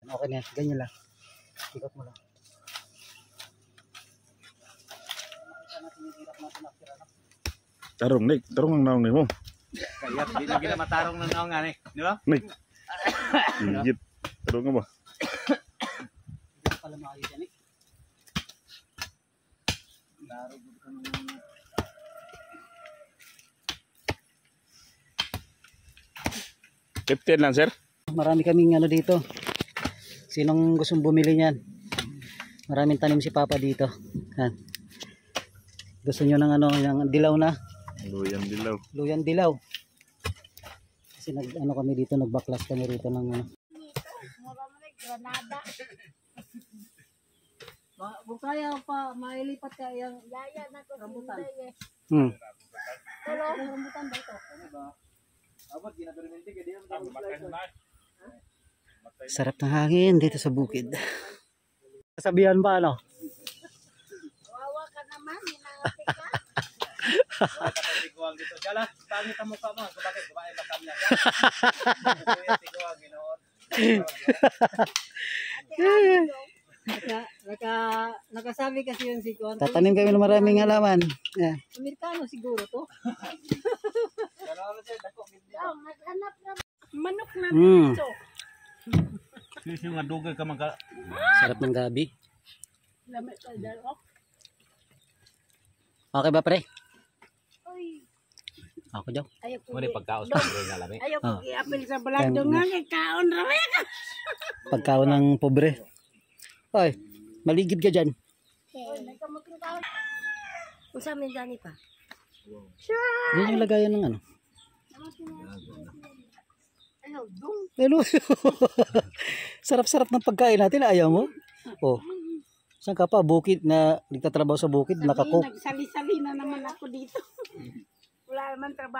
Okay na yan. Ganyan lang. Ikot mo lang. Tarong, Nick. Tarong ang naong mo. Kaya, di lagi na matarong ng naong nga, di ba? Nick. Higit. Tarong nga ba? Hindi pala maayos yan eh. Darog ka ng... $15 lang, sir. Marami kaming ano dito. Sinong gustong bumili niyan? Maraming tanim si Papa dito. Yan. Gusto niyo ng ano, yung dilaw na? Luyang dilaw. Luyan dilaw. Kasi nag ano kami dito, nagbaklas kami rito ng ano. Granada. Kung kaya pa mailipat ka yung Yaya na ko rambutan. Hmm. Pero Rambutan ba ito? Sarap ng hangin dito sa bukid. Sabihan ba ano? wawa ka naman, hinangati ka. Tiguang dito. Dala, pangit ang mukha mo. Bakit kumain ba kami na? Tiguang, ginoon. Nakasabi kasi yun si Kuan. Tatanim kami ng maraming halaman. Yeah. Amerikano siguro to. Oh, naghanap na manok na Mm. dito. Kasi nga dugay ka magka... Sarap ng gabi. Lamit ka dalo. Okay ba pre? Uy, Ako daw. ayaw ko. Muna pagkaos pa rin nga lami. Ayaw ko Oh. i-apil sa balado nga kay kaon ra rin. Pagkaon ng pobre. Hoy, maligid ka dyan. Uy, may kamuting kaon. Unsa man gani pa? Yan yung lagayan ng ano. Ayaw dong. Pero, sarap-sarap ng pagkain natin. Ayaw mo? Oh. Saan ka pa? Bukid na nagtatrabaho sa bukid. Nakakook. Nagsali-sali na naman ako dito. Wala naman trabaho.